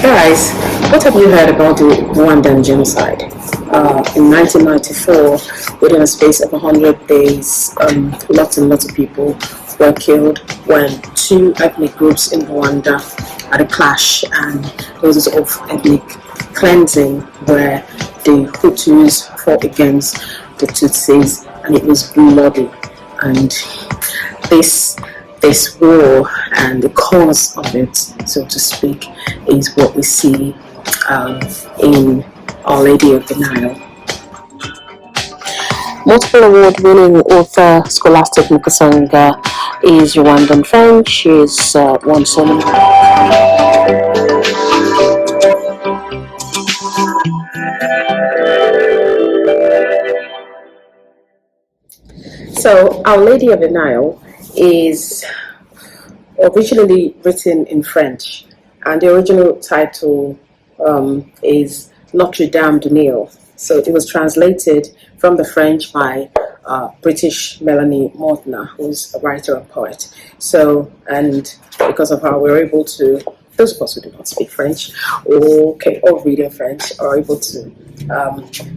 Guys, what have you heard about the Rwandan genocide? In 1994, within a space of 100 days, lots and lots of people were killed when two ethnic groups in Rwanda had a clash, and there was this sort of ethnic cleansing where the Hutus fought against the Tutsis, and it was bloody. And this this war and the cause of it, so to speak, is what we see in Our Lady of the Nile. Multiple award-winning author Scholastique Mukasonga is Rwandan French. She's won so many. So, Our Lady of the Nile is originally written in French, and the original title is Notre Dame de Nile. So it was translated from the French by British Melanie Mortner, who's a writer and poet. So, and because of how we're able to, those of us who do not speak French or read in French are able to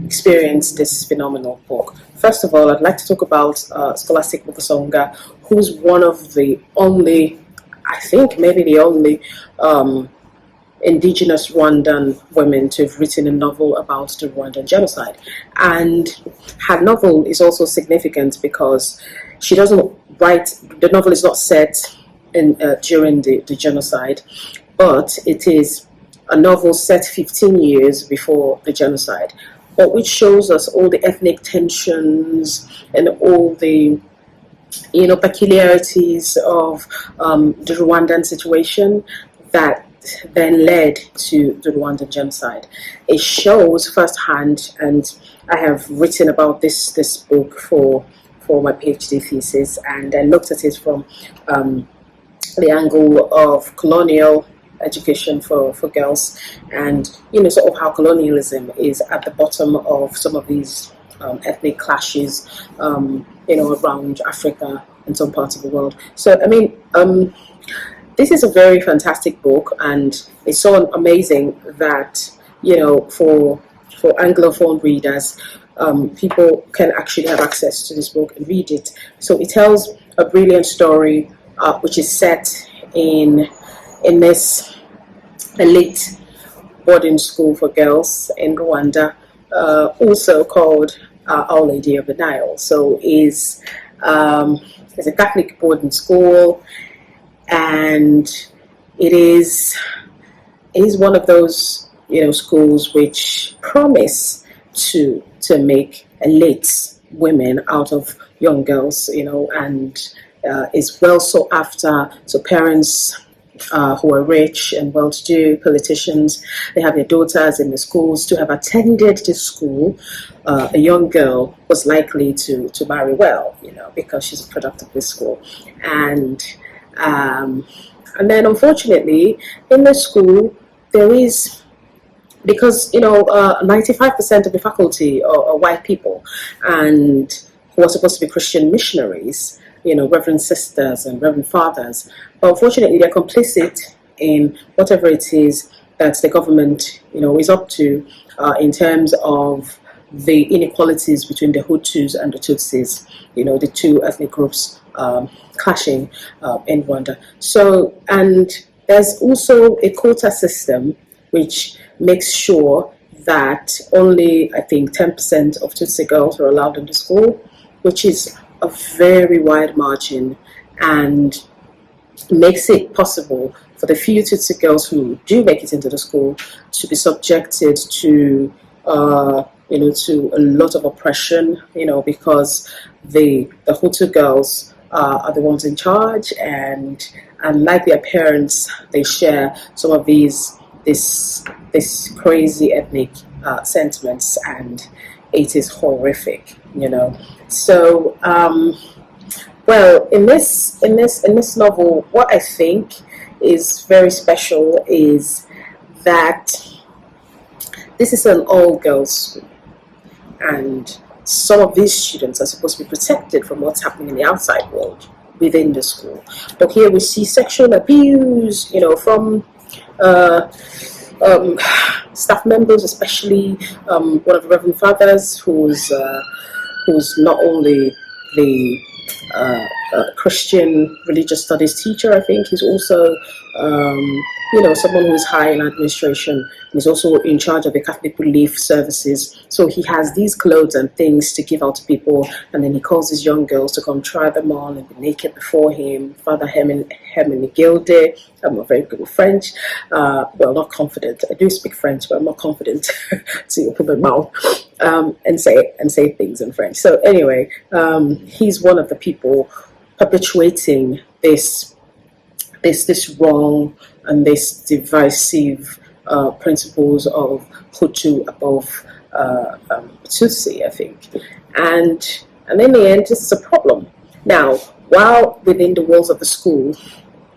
experience this phenomenal book. First of all, I'd like to talk about Scholastique Mukasonga, who's one of the only, I think maybe the only indigenous Rwandan women to have written a novel about the Rwandan genocide. And her novel is also significant because she doesn't write, the novel is not set in during the genocide, but it is a novel set 15 years before the genocide, but which shows us all the ethnic tensions and all the peculiarities of the Rwandan situation that then led to the Rwandan genocide. It shows firsthand, and I have written about this book for my PhD thesis, and I looked at it from the angle of colonial education for girls, and sort of how colonialism is at the bottom of some of these ethnic clashes around Africa and some parts of the world. So I mean, this is a very fantastic book, and it's so amazing that for Anglophone readers, people can actually have access to this book and read it. So it tells a brilliant story which is set in this elite boarding school for girls in Rwanda, also called Our Lady of the Nile. So it's a Catholic boarding school, and it is one of those schools which promise to make elite women out of young girls, and is well sought after. So parents who are rich and well-to-do, politicians, they have their daughters in the schools. To have attended this school, a young girl was likely to marry well, because she's a product of this school. And then unfortunately in the school there is, because 95% of the faculty are white people, and who are supposed to be Christian missionaries, Reverend sisters and Reverend fathers. But unfortunately, they're complicit in whatever it is that the government, is up to in terms of the inequalities between the Hutus and the Tutsis, the two ethnic groups clashing in Rwanda. So, and there's also a quota system which makes sure that only, I think, 10% of Tutsi girls are allowed into school, which is a very wide margin, and makes it possible for the few Tutsi girls who do make it into the school to be subjected to to a lot of oppression, because the Hutu girls are the ones in charge, and like their parents, they share some of this crazy ethnic sentiments, and it is horrific, So, well, in this novel, what I think is very special is that this is an all-girls school, and some of these students are supposed to be protected from what's happening in the outside world within the school. But here we see sexual abuse, from staff members, especially one of the Reverend Fathers, who's not only the Christian religious studies teacher. I think he's also, someone who is high in administration. He's also in charge of the Catholic relief services. So he has these clothes and things to give out to people, and then he calls these young girls to come try them on and be naked before him. Father Hermenegilde. I'm not very good with French. Well, not confident. I do speak French, but I'm not confident to open my mouth and say things in French. So anyway, he's one of the people perpetuating this wrong and this divisive principles of Hutu above Tutsi, I think, and in the end, it's a problem. Now, while within the walls of the school,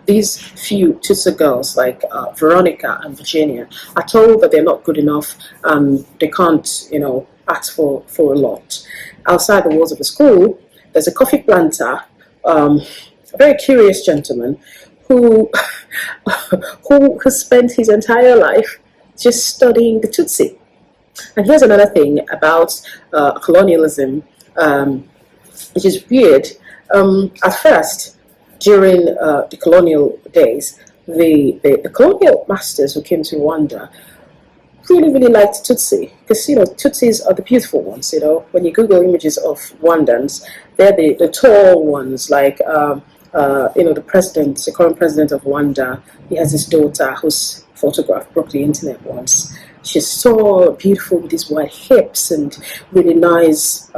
these few Tutsi girls like Veronica and Virginia are told that they're not good enough. They can't, ask for a lot. Outside the walls of the school, there's a coffee planter, a very curious gentleman who has spent his entire life just studying the Tutsi. And here's another thing about colonialism, which is weird. At first, during the colonial days, the colonial masters who came to Rwanda really liked Tutsi, because Tutsis are the beautiful ones. When you Google images of Rwandans, they're the tall ones, like the current president of Rwanda. He has his daughter whose photograph broke the internet once. She's so beautiful with these wide hips and really nice,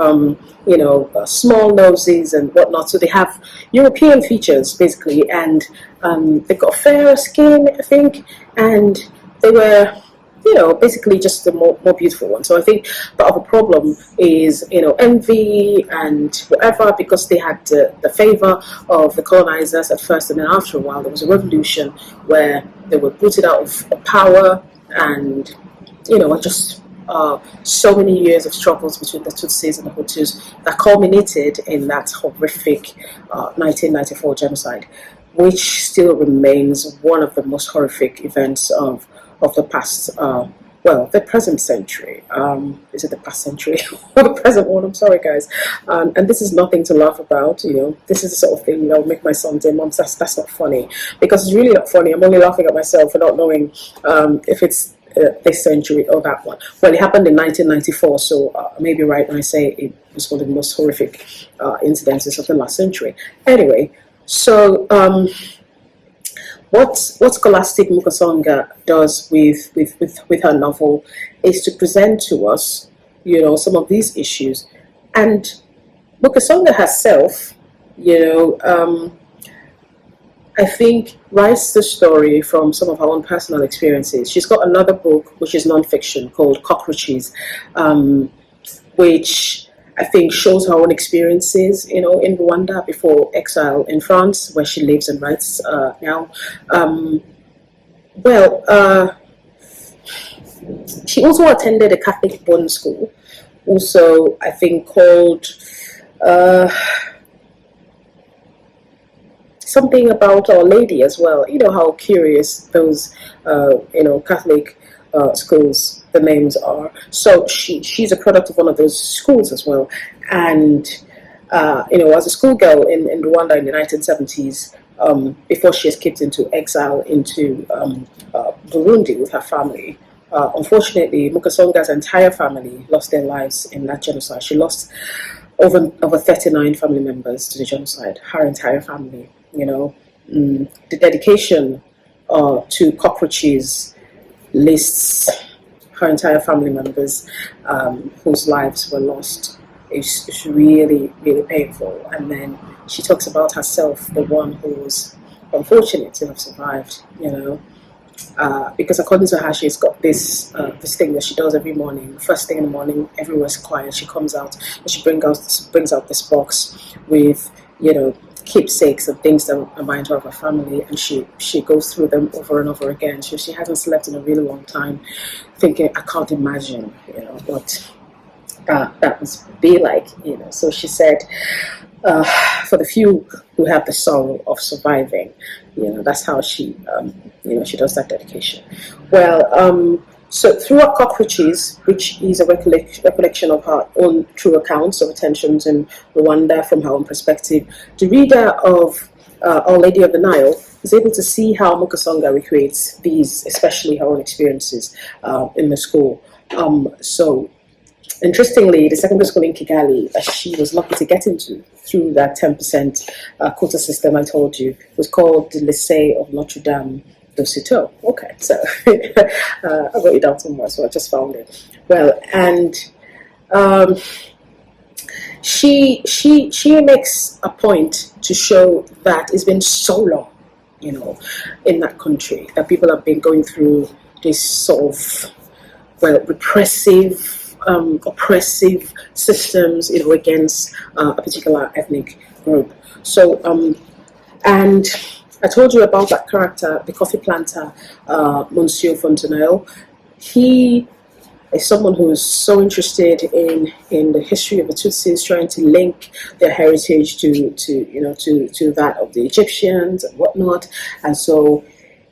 small noses and whatnot. So they have European features basically, and they got fairer skin, I think, and they were, basically just the more beautiful one. So I think the other problem is, envy and whatever, because they had the favor of the colonizers at first, and then after a while there was a revolution where they were booted out of power, and just so many years of struggles between the Tutsis and the Hutus that culminated in that horrific 1994 genocide, which still remains one of the most horrific events of the past, the present century. Is it the past century or the present one? I'm sorry, guys. And this is nothing to laugh about. This is the sort of thing that will make my son say, "Mom, that's not funny," because it's really not funny. I'm only laughing at myself for not knowing if it's this century or that one. Well, it happened in 1994, so I may be right when I say it was one of the most horrific incidences of the last century. Anyway, so what Scholastique Mukasonga does with her novel is to present to us, some of these issues. And Mukasonga herself, I think, writes the story from some of her own personal experiences. She's got another book, which is nonfiction, called Cockroaches, which I think shows her own experiences, in Rwanda before exile in France, where she lives and writes now. She also attended a Catholic boarding school, also I think called something about Our Lady as well. How curious those Catholic schools, the names are. So she's a product of one of those schools as well. And as a schoolgirl in Rwanda in the 1970s, before she escaped into exile into Burundi with her family, unfortunately, Mukasonga's entire family lost their lives in that genocide. She lost over 39 family members to the genocide, her entire family. The dedication to Cockroaches lists her entire family members whose lives were lost. It's really painful. And then she talks about herself, the one who was unfortunate to have survived, because according to her, she's got this thing that she does every morning. First thing in the morning, everywhere's quiet. She comes out and she brings out this box with, keepsakes and things that remind her of her family, and she goes through them over and over again. She hasn't slept in a really long time, thinking, I can't imagine, what that must be like. So she said, for the few who have the sorrow of surviving. That's how she, she does that dedication. Well, so through Her Cockroaches, which is a recollection of her own true accounts of attentions in Rwanda from her own perspective, the reader of Our Lady of the Nile is able to see how Mukasonga recreates these, especially her own experiences in the school. So interestingly, the secondary school in Kigali, she was lucky to get into through that 10% quota system I told you, was called the Lycée of Notre Dame de Citeaux. Okay, so I wrote it down somewhere, so I just found it. Well, and she makes a point to show that it's been so long, in that country, that people have been going through this sort of, repressive, oppressive systems, against a particular ethnic group. So, and I told you about that character, the coffee planter, Monsieur Fontenelle. He is someone who is so interested in the history of the Tutsis, trying to link their heritage to that of the Egyptians and whatnot. And so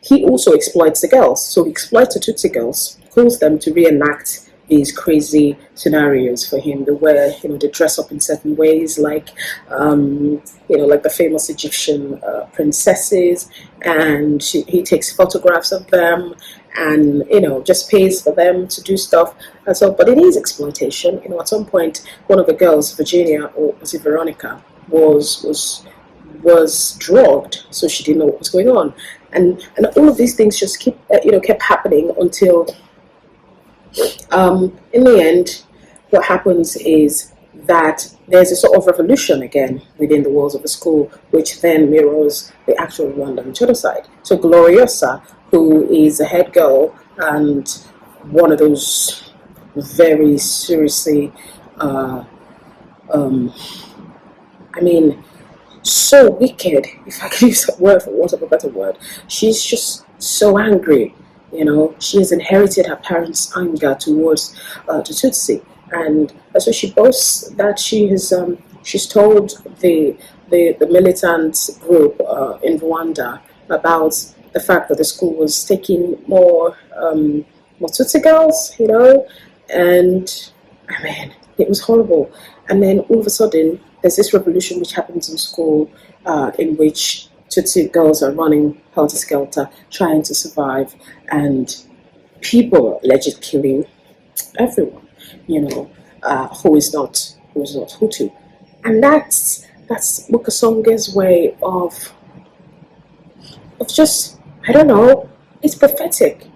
he also exploits the girls. So he exploits the Tutsi girls, calls them to reenact these crazy scenarios for him. They wear, they dress up in certain ways, like, like the famous Egyptian princesses, and he takes photographs of them, and just pays for them to do stuff. And so, but it is exploitation. At some point, one of the girls, Virginia, or was it Veronica, was drugged, so she didn't know what was going on, and all of these things just kept happening until. In the end, what happens is that there's a sort of revolution again within the walls of the school, which then mirrors the actual Rwandan genocide. So Gloriosa, who is a head girl and one of those very seriously, so wicked, if I can use that word for want of a better word. She's just so angry. She has inherited her parents' anger towards the Tutsi, and so she boasts that she's told the militant group in Rwanda about the fact that the school was taking more Tutsi girls, and it was horrible. And then all of a sudden, there's this revolution which happens in school in which Tutsi girls are running helter-skelter, trying to survive, and people are allegedly killing everyone, who is not Hutu. And that's Mukasonga's way of just, I don't know, it's pathetic,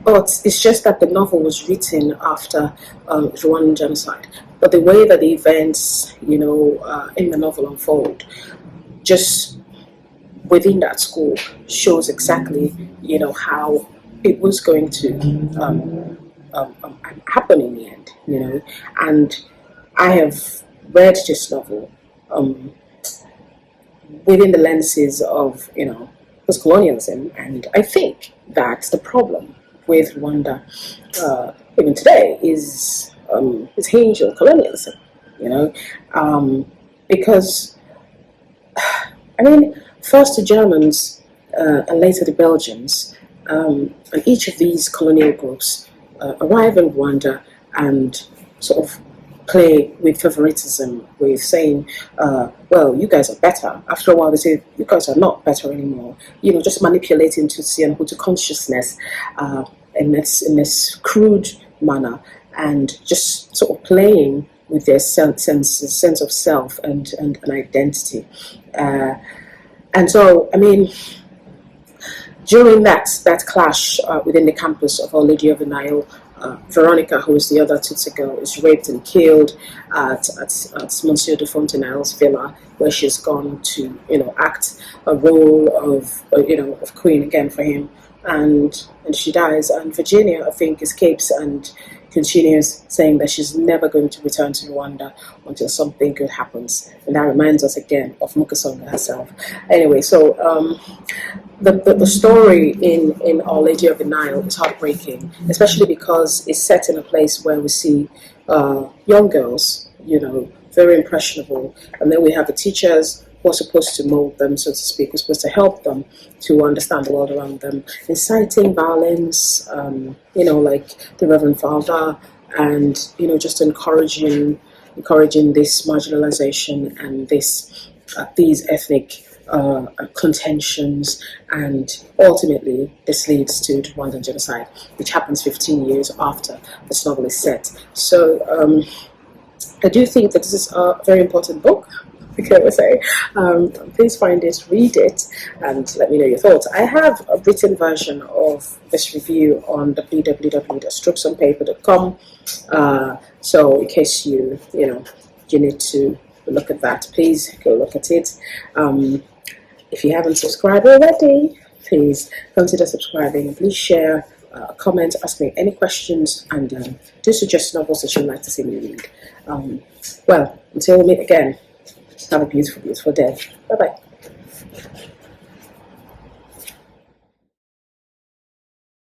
but it's just that the novel was written after Rwandan genocide. But the way that the events, in the novel unfold, just within that school shows exactly, how it was going to happen in the end, And I have read this novel within the lenses of, post-colonialism, and I think that the problem with Rwanda even today is hinged on colonialism, because first the Germans and later the Belgians, and each of these colonial groups arrive in Rwanda and sort of play with favoritism, with saying, well, you guys are better. After a while, they say, you guys are not better anymore. Just manipulating Tutsi and Hutu consciousness in this crude manner, and just sort of playing with their sense of self and an identity. And so, during that clash within the campus of Our Lady of the Nile, Veronica, who is the other Tutsi girl, is raped and killed at Monsieur de Fontenelle's villa, where she's gone to, act a role of queen again for him, and she dies. And Virginia, I think, escapes and continues saying that she's never going to return to Rwanda until something good happens. And that reminds us again of Mukasonga herself. Anyway, so the story in Our Lady of the Nile is heartbreaking, especially because it's set in a place where we see young girls, very impressionable. And then we have the teachers who are supposed to mold them, so to speak, who are supposed to help them to understand the world around them, inciting violence, like the Reverend Father, and just encouraging this marginalization and these ethnic contentions, and ultimately this leads to the Rwandan genocide, which happens 15 years after this novel is set. So I do think that this is a very important book. Okay, we'll say. Please find it, read it, and let me know your thoughts. I have a written version of this review on www.strokesonpaper.com. So in case you need to look at that, please go look at it. If you haven't subscribed already, please consider subscribing. Please share, comment, ask me any questions, and do suggest novels that you'd like to see me read. Well, until we meet again, have a beautiful, beautiful day. Bye-bye.